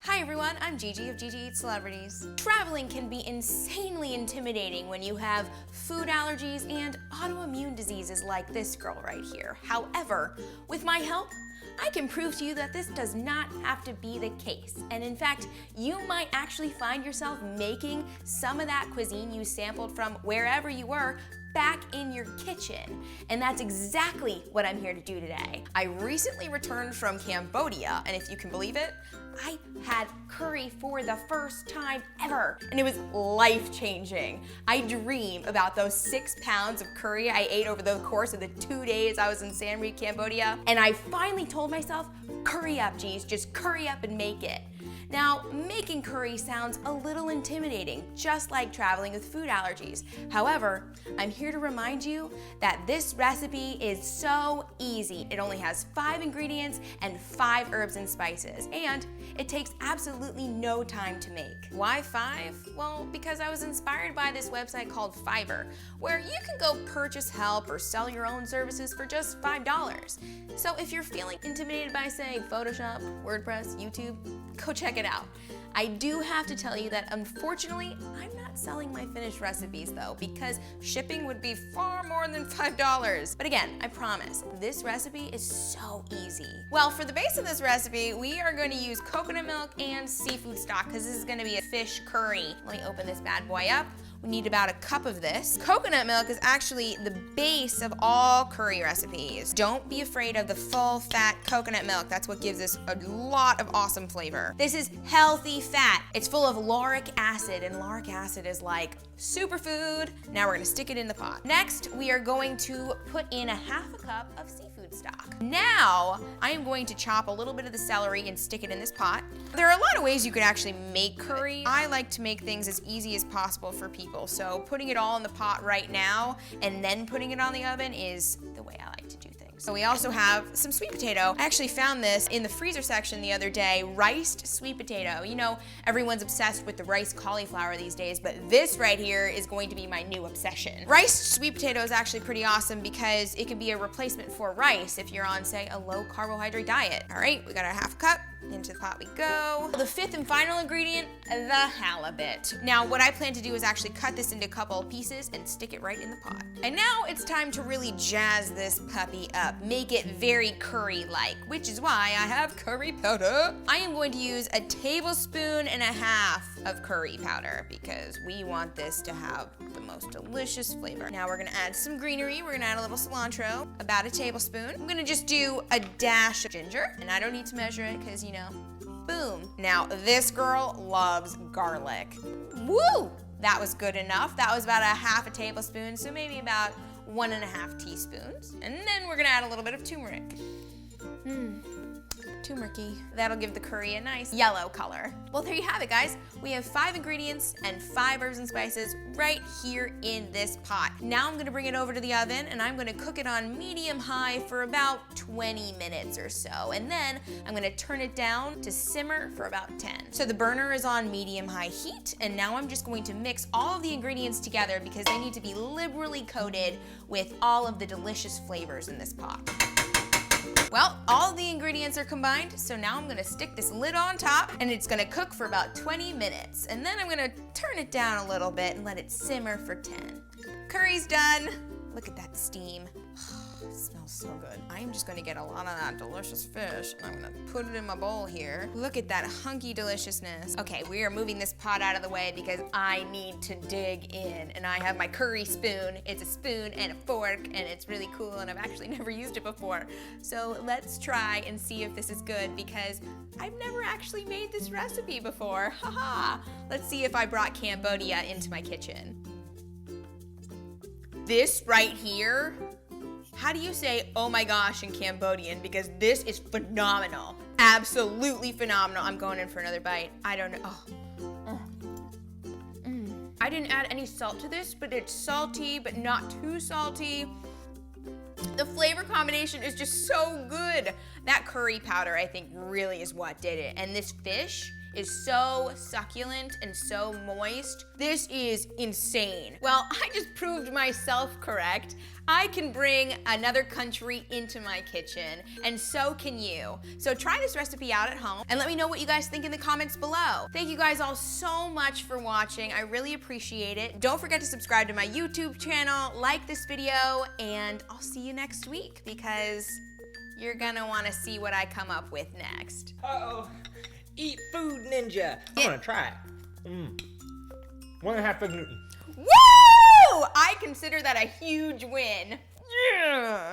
Hi everyone, I'm Gigi of Gigi Eats Celebrities. Traveling can be insanely intimidating when you have food allergies and autoimmune diseases like this girl right here. However, with my help, I can prove to you that this does not have to be the case. And in fact, you might actually find yourself making some of that cuisine you sampled from wherever you were back in your kitchen. And that's exactly what I'm here to do today. I recently returned from Cambodia, and if you can believe it, I had curry for the first time ever, and it was life-changing. I dream about those 6 pounds of curry I ate over the course of the 2 days I was in Siem Reap, Cambodia, and I finally told myself, curry up, geez, just curry up and make it. Now, making curry sounds a little intimidating, just like traveling with food allergies. However, I'm here to remind you that this recipe is so easy. It only has 5 ingredients and 5 herbs and spices, and it takes absolutely no time to make. Why 5? Well, because I was inspired by this website called Fiverr, where you can go purchase help or sell your own services for just $5. So if you're feeling intimidated by, say, Photoshop, WordPress, YouTube, go check it out. I do have to tell you that unfortunately, I'm not selling my finished recipes though, because shipping would be far more than $5. But again, I promise, this recipe is so easy. Well, for the base of this recipe, we are going to use coconut milk and seafood stock, because this is going to be a fish curry. Let me open this bad boy up. We need about a cup of this. Coconut milk is actually the base of all curry recipes. Don't be afraid of the full fat coconut milk. That's what gives this a lot of awesome flavor. This is healthy fat. It's full of lauric acid, and lauric acid is like superfood. Now we're gonna stick it in the pot. Next, we are going to put in a half a cup of seafood stock. Now, I am going to chop a little bit of the celery and stick it in this pot. There are a lot of ways you could actually make curry. I like to make things as easy as possible for people. So putting it all in the pot right now and then putting it on the oven is the way I like to do things. So we also have some sweet potato. I actually found this in the freezer section the other day, riced sweet potato. You know, everyone's obsessed with the rice cauliflower these days, but this right here is going to be my new obsession. Riced sweet potato is actually pretty awesome because it can be a replacement for rice if you're on, say, a low carbohydrate diet. All right, we got our half cup. Into the pot we go. The 5th and final ingredient, the halibut. Now, what I plan to do is actually cut this into a couple of pieces and stick it right in the pot. And now it's time to really jazz this puppy up, make it very curry-like, which is why I have curry powder. I am going to use a 1.5 tablespoons of curry powder because we want this to have the most delicious flavor. Now we're gonna add some greenery. We're gonna add a little cilantro, about 1 tablespoon. I'm gonna just do a dash of ginger, and I don't need to measure it because, you know, boom. Now this girl loves garlic. Woo! That was good enough. That was about 1/2 tablespoon, so maybe about 1.5 teaspoons. And then we're gonna add a little bit of turmeric. Turmeric-y. That'll give the curry a nice yellow color. Well, there you have it, guys. We have 5 ingredients and 5 herbs and spices right here in this pot. Now I'm gonna bring it over to the oven and I'm gonna cook it on medium-high for about 20 minutes or so. And then I'm gonna turn it down to simmer for about 10. So the burner is on medium-high heat, and now I'm just going to mix all of the ingredients together because they need to be liberally coated with all of the delicious flavors in this pot. Well, all the ingredients are combined, so now I'm gonna stick this lid on top and it's gonna cook for about 20 minutes. And then I'm gonna turn it down a little bit and let it simmer for 10. Curry's done. Look at that steam. It smells so good. I am just gonna get a lot of that delicious fish and I'm gonna put it in my bowl here. Look at that hunky deliciousness. Okay, we are moving this pot out of the way because I need to dig in, and I have my curry spoon. It's a spoon and a fork, and it's really cool, and I've actually never used it before. So let's try and see if this is good because I've never actually made this recipe before. Haha! Let's see if I brought Cambodia into my kitchen. This right here, how do you say oh my gosh in Cambodian? Because this is phenomenal. Absolutely phenomenal. I'm going in for another bite. I don't know. I didn't add any salt to this, but it's salty, but not too salty. The flavor combination is just so good. That curry powder, I think, really is what did it. And this fish is so succulent and so moist. This is insane. Well, I just proved myself correct. I can bring another country into my kitchen, and so can you. So try this recipe out at home and let me know what you guys think in the comments below. Thank you guys all so much for watching. I really appreciate it. Don't forget to subscribe to my YouTube channel, like this video, and I'll see you next week because you're gonna wanna see what I come up with next. Uh-oh. Eat food, ninja. I'm gonna try it. 1.5 Fig Newton. Woo! I consider that a huge win. Yeah!